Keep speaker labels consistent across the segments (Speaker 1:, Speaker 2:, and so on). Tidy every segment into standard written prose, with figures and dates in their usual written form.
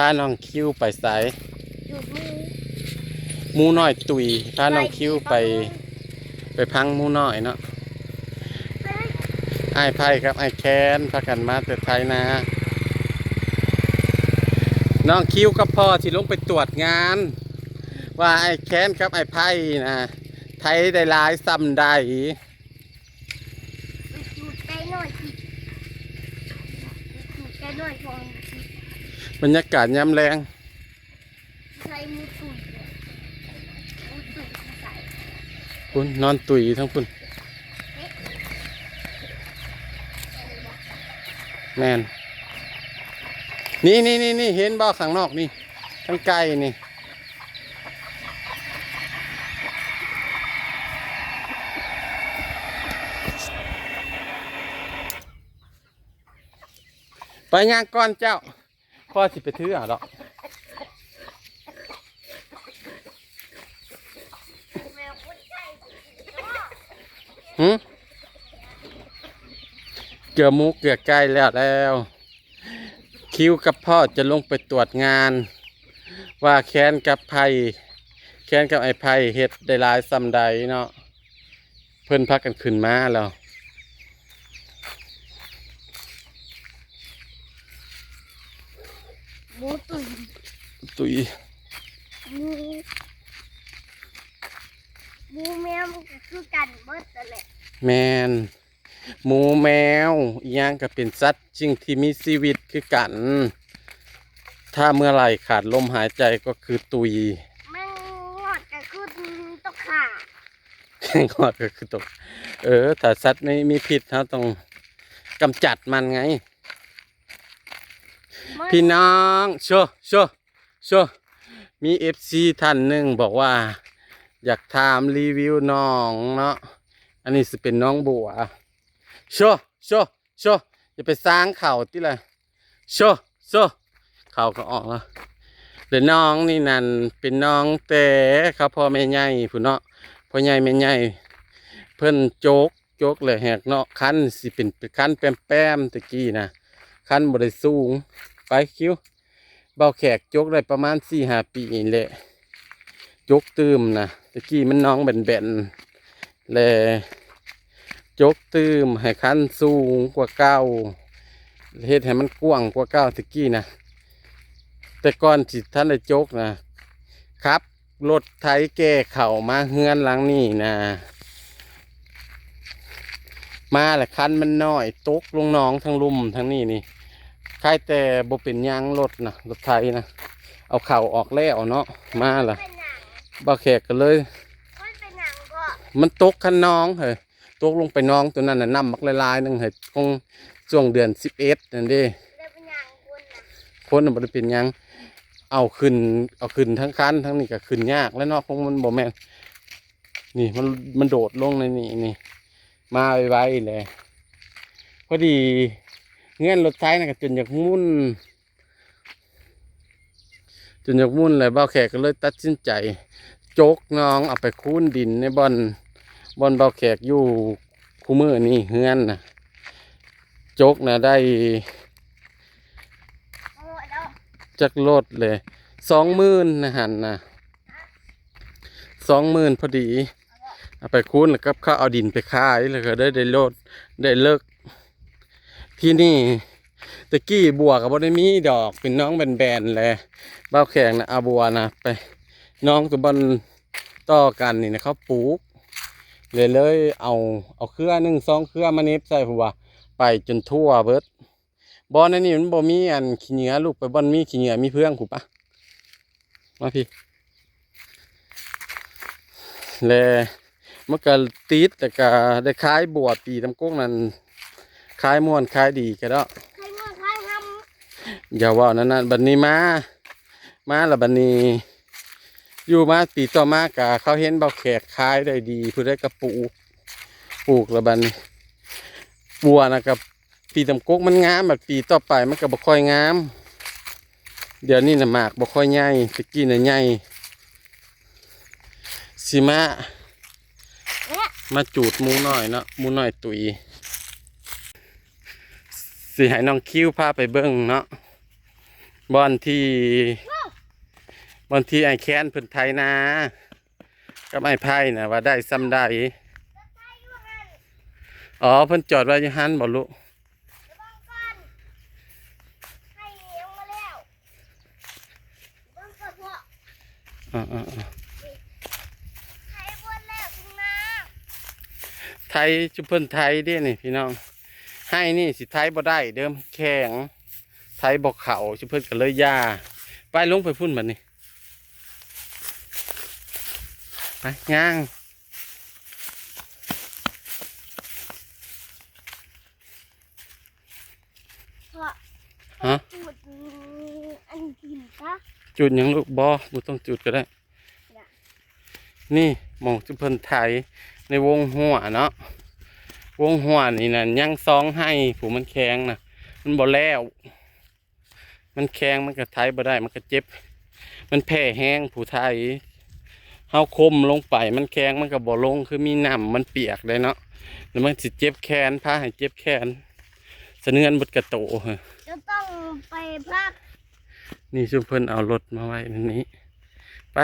Speaker 1: าน้องคิวไปไส
Speaker 2: อยู่มือ
Speaker 1: หมูน้อยตุยพาน้องคิวไปพังหมูน้อยเนาะไอ้ไพ่ครับไอ้แคนพากันมาแต่ไทยนะน้องคิวกับพ่อที่ลงไปตรวจงาน ว่าไอ้แคนครับไอ้ไพ่นะไทยได้หลายซ้ำได้
Speaker 2: อยู่ใกล้หน่อยสิอยู่ใกล้หน่อยพอง
Speaker 1: บรรยากาศยามแรง
Speaker 2: ใส่มือตุ๋ยมือตุ๋ยใส่
Speaker 1: คุณนอนตุยทั้งคุณแมนนี่เห็นบ่อข้างนอกนี่ทั้งไกลนี่ไปย่างก้อนเจ้าพ่อสิไปถือหรอเกือบมุกเกือบใกล้แล้วคิวกับพ่อจะลงไปตรวจงานว่าแค้นกับไอ้ไผ่เฮ็ดได้หลายซ้ำใดเนาะเพิ่นพักกันขึ้นมาแล้ว
Speaker 2: หมูตุ๋ย
Speaker 1: ตุย
Speaker 2: หมูแมวมันก็คือกันเบิดนั่นแหละ
Speaker 1: แมนหมูแมวอีหยังก็เป็นสัตว์จริงที่มีชีวิตคือกันถ้าเมื่อไหร่ขาดลมหายใจก็คือตุย
Speaker 2: มันงอดก็คือตกขา
Speaker 1: งอดก็คือตกถ้าสัตว์ไม่มีพิษเราต้องกำจัดมันไงพี่น้องโชมีFC ท่านหนึ่งบอกว่าอยากถามรีวิวน้องเนาะอันนี้จะเป็นน้องบัวโชอย่าไปสร้างเข่าที่ไรโชเข่าก็ออกแล้วเดี๋ยวน้องนี่นั่นเป็นน้องแต่ครับพ่อแม่ใหญ่ผู้เนาะพ่อใหญ่แม่ใหญ่เพิ่นโจกเลยแหกเนาะคันสิเป็นคันแป้มตะกี้นะคันบริสูงไปคิวเบาแขกโจกได้ประมาณ4-5 ปีแหละโจกตื้มนะตะกี้มันน้องแบนเลยโจกตื้มให้คันสูงกว่าเก้าเฮ็ดให้มันกว้างกว่าเก้าตะกี้นะแต่ก่อนที่ท่านได้โจกนะครับรถไถแก่เข่ามาเฮือนหลังนี่นะมาแหละคันมันน้อยตกลงน้องทั้งลุ่มทั้งนี่นี่ใครแต่บ่เป็นยางรถนะรถไถนะเอาเข่าออกแล้วเนาะมาล่ะบ่แขกกันเลยมันตกคันน้องเฮ้ยตกลงไปน้องตัวนั้นน่ะน้ำมักลายๆนึงเฮ้ยคงช่วงเดือน11นั่นเด้คนน่ะบ่ได้เป็นยังเอาขึ้นทั้งคันทั้งนี้ก็ขึ้นยากแล้วเนาะคงมันบ่แม่นนี่มันโดดลงในนี่มาไวๆเลยพอดีเงื่อนรถไถน่ะก็จนอยากมุ่นเลยบ่าวแขกก็เลยตัดสินใจโจกน้องเอาไปคูนดินในบ่อนบ่าวแขกอยู่คู่มือนี่เฮือนน่ะโจกน่ะได้จักโลดเลย20,000นะหันนะ20,000พอดีเอาไปคูนแล้วก็เขาเอาดินไปขายแล้วก็ได้โลดได้เลิกที่นี่ตะกี้บัวกับบ่ได้มีดอกเป็นน้องแบนๆเลยบ้าวแขกนะอาบัวนะไปน้องตัวบนต่อกันนี่นะเขาปลูกเลยเอาเครือ1-2 เครือมาเน็บใส่หัวไปจนทั่วเบิดบอลนี่มันบ่มีอันขี้เหงื่อลูกไปบอลมีขี้เหงื่อมีเพื่องขู่ปะมาพี่เลยมันก็ติดแต่ก็ได้ขายบัวปีตำก๊กนั่นขายม่วนขายดีกันแล้วอย่าว่านั่นบัดนี้มาละบัดนี้อยู่มาปีต่อมากะเขาเห็นเบาแขกขายได้ดีเพื่อได้กระปลูกละบัดนี้บัวนะกับปีตำก๊กมันงามแบบปีต่อไปมันก็บ่ค่อยงามเดี๋ยวนี้น่ะหมากบ่ค่อยใหญ่ตะกี้น่ะใหญ่สิมาจูดหมูน้อยเนาะหมูน้อยตุยสิให้น้องคิวพาไปเบิ่งเนาะ บอนที่บอนที่ไอ้แค้นเพิ่นไทยนากับไอ้ไพ่น่ะว่าได้ซ้ำได้อ๋อเพิ่นจอดไว้อยู่หันบ่ลูกอ๋อไทยจุเพิ่นไทยเด้นี่พี่น้องให้นี่สิไทยบ่ได้เดิมแข็งไทยบ่เข้าจุเพิ่นก็เลยย่าไปลงไปพุ่นบัดนี้ไปย่างฮะ
Speaker 2: จุดอันกินปะ
Speaker 1: จุดหยังลูกบ่ต้องจุดก็ได้ นี่หมองจุเพิ่นไทยในวงหัวเนาะวงหัวนี่น่ะยังซองให้ผู้มันแข็งน่ะมันบ่แล้วมันแข็งมันก็ไทยบ่ได้มันก็เจ็บมันแพ้แห้งผู้ไทยเฮาคมลงไปมันแข็งมันก็บ่ลงคือมีน้ำมันเปียกเลยเนาะแล้วมันสิเจ็บแขนพาให้เจ็บแขนสะเนือนบดกระโตฮะ
Speaker 2: จะต้องไปพัก
Speaker 1: นี่ชุมเพิ่นเอารถมาไว้ในนี้ไป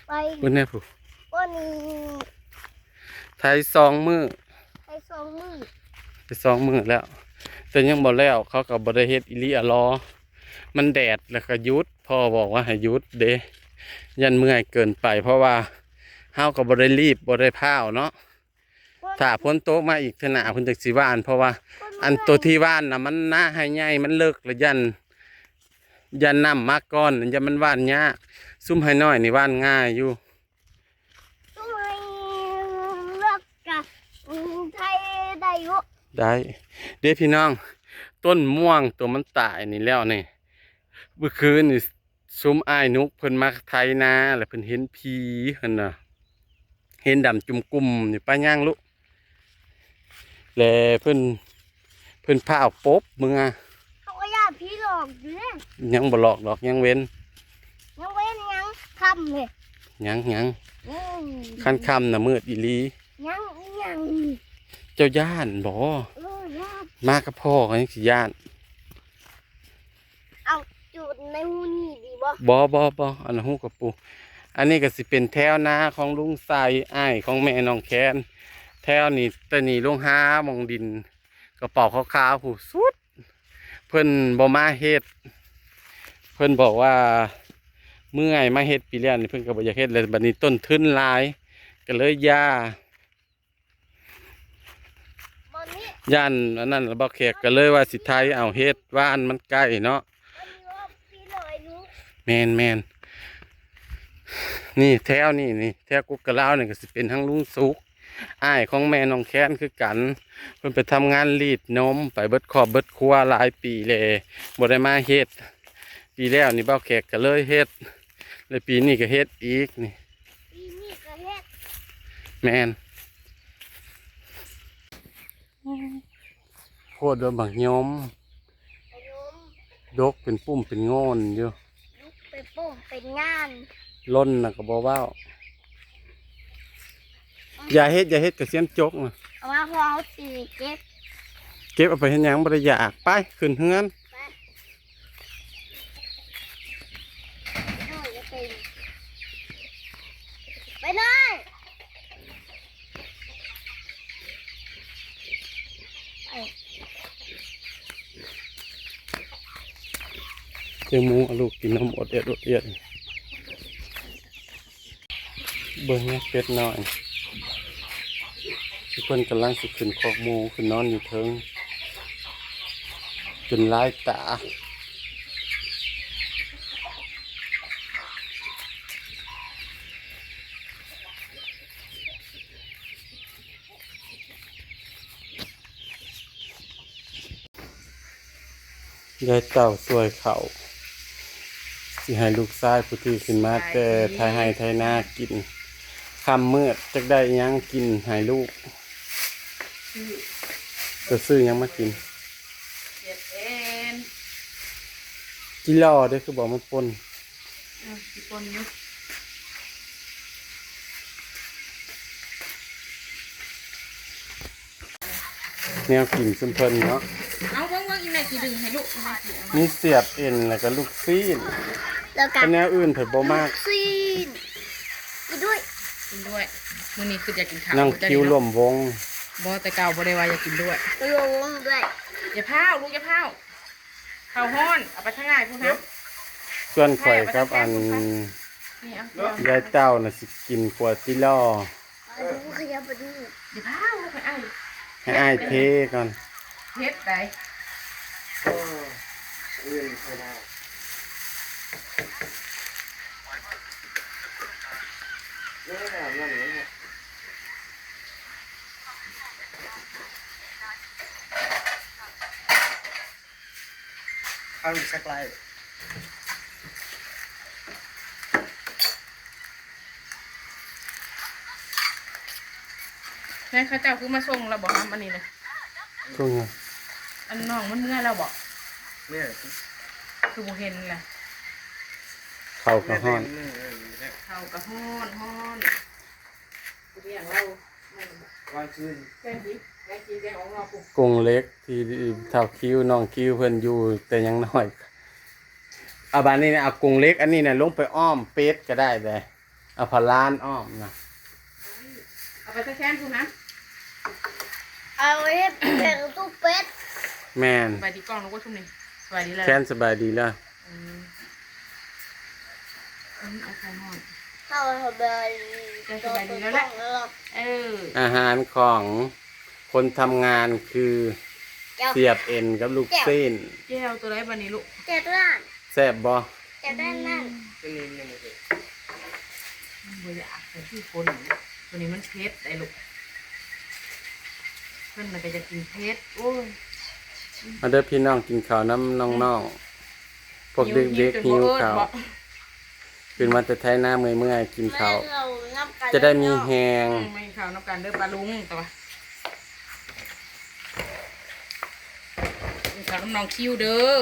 Speaker 2: ไป
Speaker 1: เพิ่นแน่ผู้
Speaker 2: วันนี้
Speaker 1: ไทยซองมือ
Speaker 2: ไปสองมือ
Speaker 1: ไปซองมือแล้ว แต่ยังบ่แล้วเขาก็บ่ได้เฮ็ดอีหลีอะรอมันแดดแล้วก็หยุดพ่อบอกว่าให้หยุดเด้ยันเมื่อยเกินไป เพราะว่าเฮาก็บ่ได้รีบบ่ได้พร้าวเนาะถ้าพ้นโต๊ะมาอีกเถอะหน้าเพิ่นจักสิว่าน เพราะว่าอันตัวที่ว่านน่ะมันหน้าให้ใหญ่มันเลิกแล้วยันน้ำมาก่อนยันมันว่านยากซุ่มให้น้อยนี่ว่านง่ายอยู่
Speaker 2: ต้องให้เลือกกับไทยได้เยอะ
Speaker 1: ได้เด้พี่น้องต้นม่วงตัวมันตายนี่แล้วนี่เมื่อคืนนี่ซุ่มอ้ายนุกเพิ่นมาไทยนาแล้วเพิ่นเห็นผีเพิ่นน่ะเห็นดำจุ่มกุ่มนี่ป้าย่างลูกแล้วเพิ่นพาเอาปบมึงอ่ะ
Speaker 2: เขาก็ยาพี่หลอกอยู่เนี่ย
Speaker 1: ยังบ่หลอกดอกยังเว้น
Speaker 2: ยังเว้นยังทำเลย
Speaker 1: ยัง
Speaker 2: อืม
Speaker 1: คันคำน่ะมืดอีหลี
Speaker 2: ยัง
Speaker 1: เจ้าย่านบ่
Speaker 2: ยาก
Speaker 1: มากับพ่อก็ยังสิย่าน
Speaker 2: เอาจุดในหูนี่ดีบ่
Speaker 1: บ่อันนั้นฮู้กับปูอันนี้ก็สิเป็นแถวนาของลุงไส้อ้ายของแม่น้องแคนแถวนี้ตะนี่ลงหาหมองดินกระเป๋าขาวๆผู้สุดเพิ่นบ่มาเฮ็ดเพิ่นบอกว่าเมื่อยมาเฮ็ดปีแล้วนี่เพิ่นก็บ่อยากเฮ็ดเลยบัดนี้ต้นทุนหลายก็เลยย่า
Speaker 2: บนนี้
Speaker 1: ย่านอันนั้นบ่แขกก็เลยว่าสิไทยเอาเฮ็ดว่านมันใกล้เนาะ
Speaker 2: มันมีว่าพี่ลอยรู้
Speaker 1: แม่นนี่แถวนี่แถวกุกกะลาวนี่ก็สิเป็นทั้งลุงสุกอ้ายของแม่น้องแค้นคือกันเพิ่นไปทำงานรีดนมไปเบิดครอบเบิดครัวหลายปีเลยบ่ได้มาเฮ็ดปีแล้วนี่เบ้าแขกก็เลยเฮ็ดแล้วปีนี้ก็เฮ็ดอีกนี่
Speaker 2: ปีนี้ก็เฮ็ด
Speaker 1: แม่นโคตรโดนบักยม
Speaker 2: ขนม
Speaker 1: ดกเป็นปุ่มเป็นโงนอยู่
Speaker 2: ลุกไปโป้งเป็นงาน
Speaker 1: ล้นน่ะก็บ่เว้าอย่าเฮ็ดก็เสียมจกน่ะ
Speaker 2: เอามาพอเอาตีเก็บ
Speaker 1: เก็บเอาไปเฮ็ดหยังบ่ได้อยากไปขึ้นเฮือน
Speaker 2: ไปน้อยจะเป็นไปน้อยไป
Speaker 1: เจ้าหมูเอาลูกกินนมอดเอียดเบิ่งเนี่ยเป็ดน้อยทุกคนกำลังสิขึ้นคอกหมูขึ้นนอนอยู่เทิงจนลายตายายเต่าสวยเขาสิให้ลูกชายผู้ที่ขึ้นมาแต่ไทยให้ไทยนากินคำมืดจักได้หยังกินให้ลูกจะซื้อหยังมากิน
Speaker 3: เจ็บเอ็น
Speaker 1: กิโลได้อคือบอกมันปน
Speaker 3: กี่คนยุก
Speaker 1: ย แนวกินซุมเพิ่นเนาะ
Speaker 3: เอาเบิ่งอีแม่สิดึงให้ลูกอีแม่สิเอา
Speaker 1: มีเสียบเอ็นแล้วก็ลูกซีน
Speaker 2: แล้วกั
Speaker 1: แต่
Speaker 2: น
Speaker 1: แนวอื่นเพิ่นบ่มาก
Speaker 2: ซีนกินด้วย
Speaker 3: กินด้วยมื้อนี้คืออยากกินข้าว
Speaker 1: นั่งคิวร่วมวง
Speaker 3: บ่แต่เก่าบ่ได้ว่าอยากกินด้วย
Speaker 2: ลงด้วย
Speaker 3: อย่าพาวลูกอย่าพาวข้าวฮ้อนเอาไปทางง่ายพุ่นครับ
Speaker 1: ส่วนข่อยครับอัน
Speaker 3: นี่เอา
Speaker 1: ยายเต้าน่ะสิกินขวดติล่อ
Speaker 2: ไปดูขยับไปดู
Speaker 3: อย่าพาวลูกให้อ้าย
Speaker 1: ให้อ้ายเทก่อน
Speaker 3: เฮ็ดได้
Speaker 4: ข้าวสักไร
Speaker 3: แม่เขาเจ้าคือมาส่งเราบอกอันนี้เลย
Speaker 1: ช่วงนี้
Speaker 3: อันน้องมันเมื่อเราบอก
Speaker 4: เนี่ย
Speaker 3: คือบ่เห็นแหละ
Speaker 1: เข้าวก็ฮ้อน
Speaker 3: เขากระฮ้อนฮ้อนเรียงเรา
Speaker 4: วันคืน
Speaker 3: แกงดิแกงจีแกงของเราปุ๊บ
Speaker 1: กรงเล็กที่เท่าคิวน้องคิวเพิ่นอยู่แต่ยังน้อยเอาบานนี้นะเอากรงเล็กอันนี้น่ะลงไปอ้อมเป็ดก็ได้เลยเอาพะล้านอ้อมนะ
Speaker 3: เอาไปตะแคงคุณนะ
Speaker 2: เอาไว้ให้เป็นตู้เป็ด
Speaker 1: แม่น
Speaker 3: สบายดีกล้องลูกว่าชุ่มนี่สบายดีเลย
Speaker 1: แค้นสบายดีแล้ว
Speaker 3: อืมเอาไข่ฮ้อน
Speaker 2: เข้าไป
Speaker 3: เออ
Speaker 1: อาหารของคนทำงานคือเสียบเอ็นกับลูกเส้น
Speaker 3: แก้วตัวไรบันนี้ลูก
Speaker 2: เจ็ดล้าน
Speaker 1: แซ่บบ่
Speaker 2: เจ็ดด้านนั่น
Speaker 4: ตัวนี้ยังไม่เสร็จ
Speaker 3: บ่อยากแต่ที่คนตัวนี้มันเผ็ดไอ้ลูกเพิ่นมันก็จะกินเผ็ดโอ้ย
Speaker 1: มาเด้อพี่น้องกินข้าวน้ำน้องๆพวกเด็กๆหิวข้าวขึ้นมาแต่ไทยหน้าเมื่อยๆกินข้าว
Speaker 2: เรานับกัน
Speaker 1: จะได้มีแฮง
Speaker 3: ไม่ข้าวน้ำกันเด้อปลาลุงแต่ว่าข้าวน้ำน้องคิวเด้อ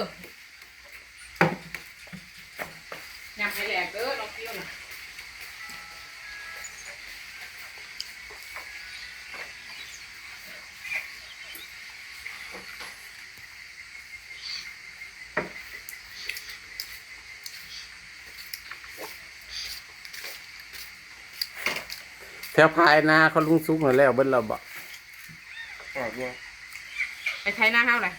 Speaker 3: ยำให้แหลกเด้อน้องคิวน่ะ
Speaker 1: แถวภายนาเขาลุงซุกมาแล้วเบิ้ลเราบอก
Speaker 4: ออกบัว
Speaker 3: ไปไทยหน้าห้าวเลย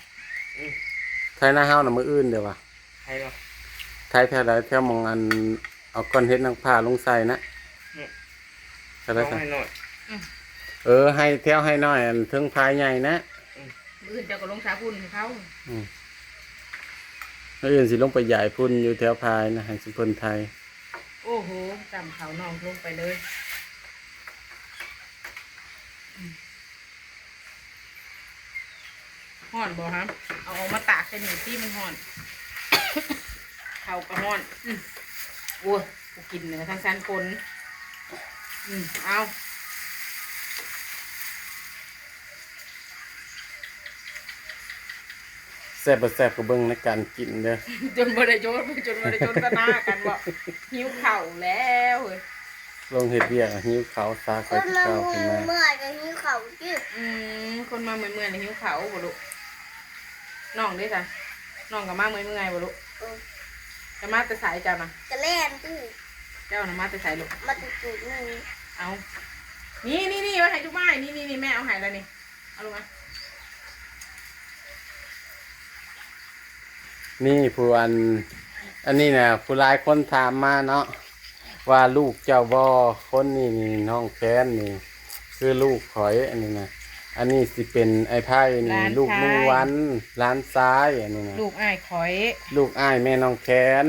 Speaker 1: ไทยหน้าเฮาน่ะมืออื่นเดี๋ยววะ
Speaker 4: ใครเนาะ
Speaker 1: ไทยแถวไหนแถวหมองอันเอาก้อนเฮ็ดนางผ้าลงใส่นะก็
Speaker 4: ต้
Speaker 1: ได้
Speaker 4: อง
Speaker 1: ซะ
Speaker 4: ให้หน่อย
Speaker 1: ให้แถวให้น้อยอันถึงภายใหญ่นะ
Speaker 3: อื่นเจ้าก็ลงสาพุ่นให้เขา
Speaker 1: มืออื่นสิลงไปใหญ่พุ่นอยู่แถวภายนะให้สุพลไทย
Speaker 3: โอ้โหจำเขาน้องลงไปเลยห่อนบ่ครับเอาออกมาตากใส่หนึ่งที่มันห่อน เขาก็ห่อนโอ้ยกูกินเนื้อทั้งชั้นคนเอา
Speaker 1: แซ่บบ่แซ่บก็เบิ่งในการกินเด้อ
Speaker 3: จนบ่ได้โจนจนบ่ได้โจนตะหน้ากันว่าหิวเข่าวแล้วเว้ย
Speaker 1: ลงเฮ็ดเวียกหิวข้าวซา
Speaker 2: ค
Speaker 1: ค่อย
Speaker 2: น
Speaker 1: สิ
Speaker 2: มา
Speaker 1: ข้าวขึ้นมา
Speaker 2: เมื่อยกันที่เขาจืด
Speaker 3: คนมาเมื่อยๆในหิวเข่าวบ่ลูกน้องเด้จ้ะน้องกับมาเมื่อยๆบ่ลูกจะมาแต่สายเจ้านะ
Speaker 2: จะเล่นจืด
Speaker 3: เจ้านะมาแต่สายลูก
Speaker 2: มาจุดจุดนึง
Speaker 3: เอานี่ว่าให้จุ๊บไม้นี่แม่เอาให้แล้วนี่เอาลงมา
Speaker 1: นี่ผู้อันนี้นะผู้หลายคนถามมาเนาะว่าลูกเจ้าบ่คนนี่น้องแค้นนี่คือลูกข่อยอันนี้นะอันนี้สิเป็นไอ้ไพ่นี่ลูกลุงวันร้านซ้ายอันนี้นะ
Speaker 3: ลูกอ้ายข่อย
Speaker 1: ลูกอ้ายแม่น้องแค้น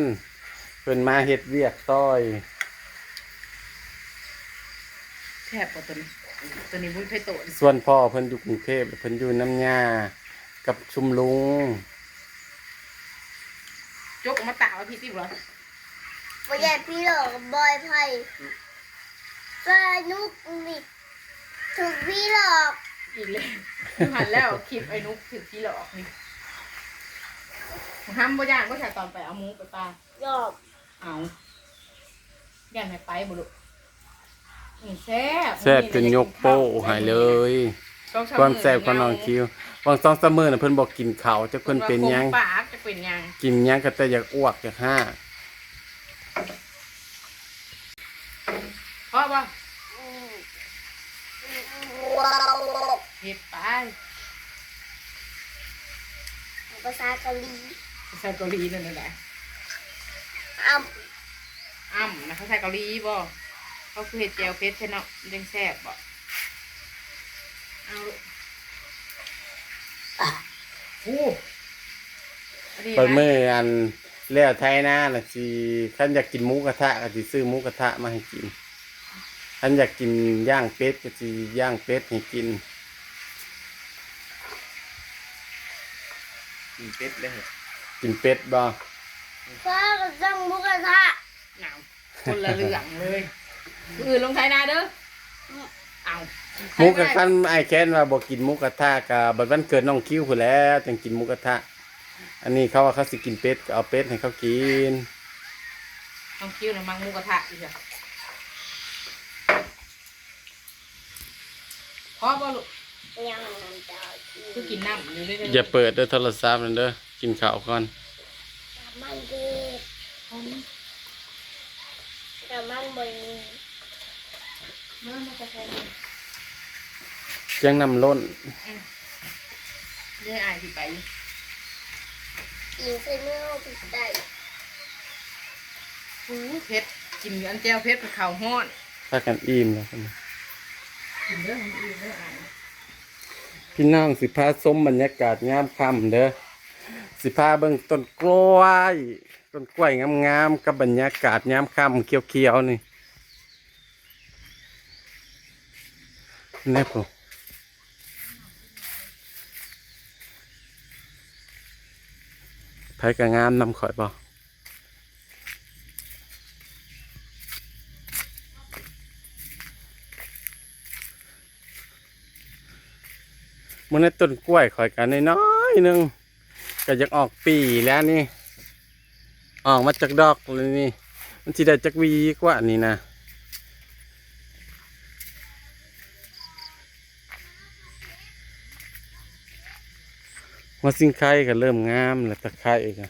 Speaker 1: เพิ่นมาเฮ็ดเวียกต้อย
Speaker 3: แคบกว่าตัวนี้บุญไพโตน
Speaker 1: ส่วนพ่อเพิ่นอยู่กรุงเทพเพิ่นอยู่น้ำยากับชุมลุง
Speaker 3: จกออกมาตากไว้พี่ติ๊บเหรอ
Speaker 2: บ่ใหญ่พี่หลอกบอยไผ่สนุกนี่ถูกพี่หลอก
Speaker 3: อีกเลยหันแล้วคลิปไอ้นุ๊กถึงพี่หลอกนี่ทำบ่ย่างก็ถ่ายตอนไปเอาหมูไปปลา
Speaker 2: หยอก
Speaker 3: เอาย่างให้ไปบ่ลูกแซ่บ
Speaker 1: แซ่บจนยกโป้ให้เลย ความแซ่บของน้องคิวบาง2-3มื้อน่ะเพิ่นบอกกินข้าวจักเพิ่นเป็นหยัง
Speaker 3: ปากจะเป็นหยัง
Speaker 1: กินหยังก็แต่อยากอ้วกอยากห้า
Speaker 3: เพราะว่า
Speaker 2: ว้าว
Speaker 3: เห็ดไป
Speaker 2: ภาษาเกาหลี
Speaker 3: ภาษาเกาหลีนั่นแหละ
Speaker 2: อ้ำ
Speaker 3: นะภาษาเกาหลีบ่เขาคือเห็ดแจ่วเพชรใช่เนาะมันยังแซ่บบ่เอาโอ้อันนี้
Speaker 1: เปิด
Speaker 3: นะ
Speaker 1: มื้ออันแล้วไทยนาน่ะสิคันอยากกินหมูกระทะก็สิซื้อหมูกระทะมาให้กินคันอยากกินย่างเป็ดก็สิย่างเป็ดให้กิน
Speaker 4: กินเป็ดเลยเหรอ
Speaker 1: กินเป็ดบ่
Speaker 2: ฟ้าก็สั่งหมูกระทะ
Speaker 3: หนาวคนละเรื่องเลยอื่นลงไทยนาเด้อเอา
Speaker 1: หมูกระคันไอ้แค้นว่าบ่กินหมูกระทะก็บัดวันเกิดน้องคิวพุ่นแหล้วจังกินหมูกระทะอันนี้เขาว่าเขาสิกินเป็ดก็เอาเป็ดให้เขากิน
Speaker 3: ต้องคิ้วนะมังหมูกระทะอีกอะพอบ่ลูก
Speaker 2: ยังจะ
Speaker 3: คือกินน้ำอยู่เรื่อยๆ
Speaker 1: อย่าเปิดเด้อโทรศัพท์นั่นเด้อกินข้าวก่อน
Speaker 2: มันดีแต่มันบริ
Speaker 3: มันมากระแทก
Speaker 1: เสียงน้ำล้น
Speaker 3: เรื่อยอายสิไป
Speaker 2: กินใส่เนื้อผิดได้
Speaker 3: หูเพชรกินอันแจ้วเพชรเป็นข้าวห้อน
Speaker 1: ถ้ากันอิ่มแล้วพุ่น
Speaker 3: กินเรื่องของอื่นเรื่องอาย
Speaker 1: พี่น้องสิพาชมบรรยากาศยามค่ำเด้อสิพาเบิ่งต้นกล้วยงามๆกับบรรยากาศยามค่ำเขียวๆนี่แน่ปุ๊ไผก็งามนำข่อยบ่มื้อนี้ต้นกล้วยข่อยกันน้อยๆหนึงก็อยากออกปีแล้วนี่ออกมาจากดอกเลยนี่มันสิได้จักหวีกว่านี่นะหัวสิงไข่ก็เริ่มงามแล้วตะไคร้ก็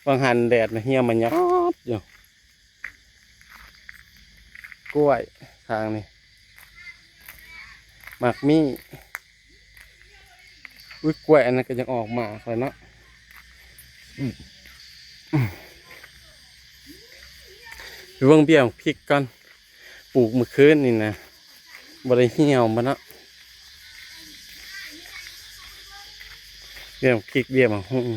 Speaker 1: บางหันแดดนะเหี่ยวมันยับอยู่กล้วยทางนี้หมากมี่อุ้ยกล้วยอันนั้นก็ยังออกมาเลยเนาะไปเบิ่งเบี้ยของพริกก่อนปลูกเมื่อคืนนี่นะบ่ได้เหี่ยวมาเนาะเบี้ยของพริกเบี้ยของหุ่ง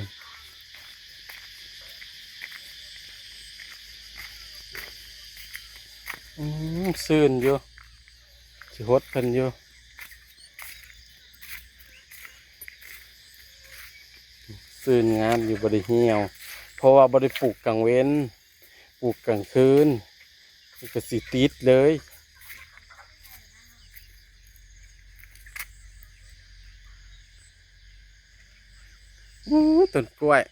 Speaker 1: ซื่นอยู่สิฮดเพิ่นอยู่ซื่นงามอยู่บ่ได้เหี่ยวเพราะว่าบ่ได้ปลูกกลางเว้นปลูกกลางคืนมันก็สิติดเลยต้นกล้วย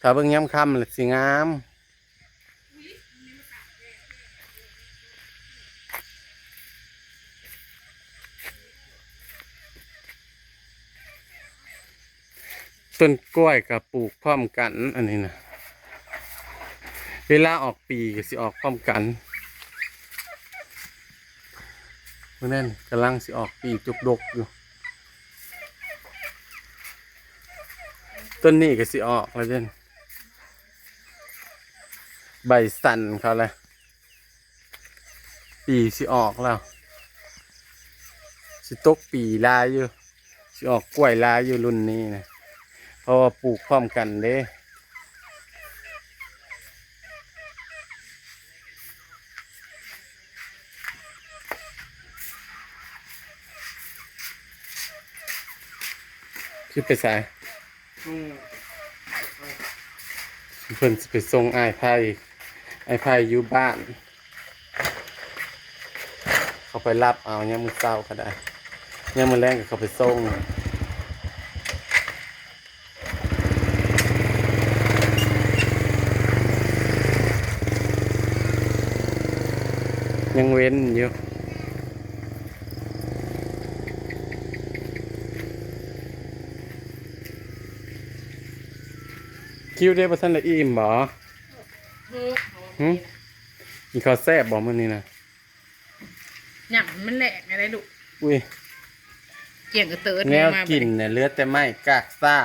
Speaker 1: ถ้าเบิ่งยามค่ำแล้วสิงามต้นกล้วยกับปลูกพร้อมกันอันนี้นะเวลาออกปีก็สิออกพร้อมกันเพราะนั้นกำลังสิออกปีจุกดกอยู่ต้นนี้ก็สิออกแล้วเด่นใบสั่นเขาเลยปีสิออกแล้วสิตกปีลายอยู่สิออกกล้วยลายอยู่รุ่นนี้นะเพราะว่าปลูกพร้อมกันเด้คือไปสาย
Speaker 4: อืม
Speaker 1: เพิ่นสิไปส่งอ้ายไผ่อยู่บ้าน เขาไปรับเอาเนี่ยามมื้อเช้าก็ได้เนี่ยามมื้อแรงก็เขาไปส่งยังเว้นอยู่ คิวได้บ่ทันได้อิ่มบ่
Speaker 3: หือ
Speaker 1: หึ มีข้าวแซ่บบ่มื้อนี้นะ
Speaker 3: หยำมันแหลกอะไรลูก
Speaker 1: อุ้ย
Speaker 3: เกี่ยงกระเติร์ด
Speaker 1: แนว
Speaker 3: มา
Speaker 1: กินเนี่ยเหลือแต่ไม้กากซ่า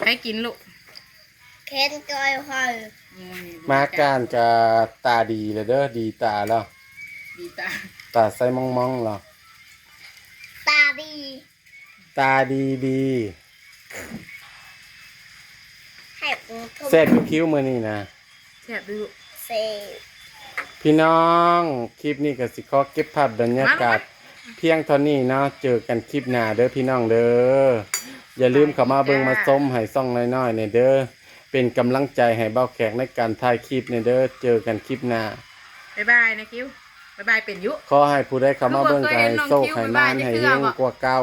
Speaker 3: ให้กินลูก
Speaker 2: เคนจอยหอย
Speaker 1: มาการจะตาดีเลยเด้อดีตาแล้ว
Speaker 3: ดีตา
Speaker 1: ตาใสมองๆแล้ว
Speaker 2: ตาดี
Speaker 1: ตาดีดี
Speaker 2: ให้ผมทุบ
Speaker 1: แซ่บอยู่คิ้วมื้อนี้นะ
Speaker 3: แซ่บดูลูก
Speaker 2: เซ
Speaker 1: พี่น้องคลิปนี้ก็สิขอเก็บภาพบรรยากาศเพียงเท่านี้เนาะเจอกันคลิปหน้าเด้อพี่น้องเด้ออย่าลืมเข้ามาเบิ่งมาส้มให้ซ่องน้อยๆเนี่ยเด้อเป็นกำลังใจให้เบ้าแขกในการถ่ายคลิปเนี่ยเด้อเจอกันคลิปหน้า
Speaker 3: บ๊ายบายนะคิวบ๊ายบายเป็นยุ
Speaker 1: ขอให้ผู้ใดเข้ามาเบิ่งก็ให้โชคให้มานให้เฮงกว่าเก่า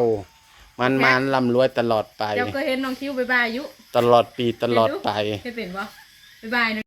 Speaker 1: มันร่ำรวยตลอดไป
Speaker 3: เดี๋ยวก็เห็นน้องคิวบ๊ายบายยุ
Speaker 1: ตลอดปีตลอดไป
Speaker 3: เห็นเป็นปะบ๊ายบายนะ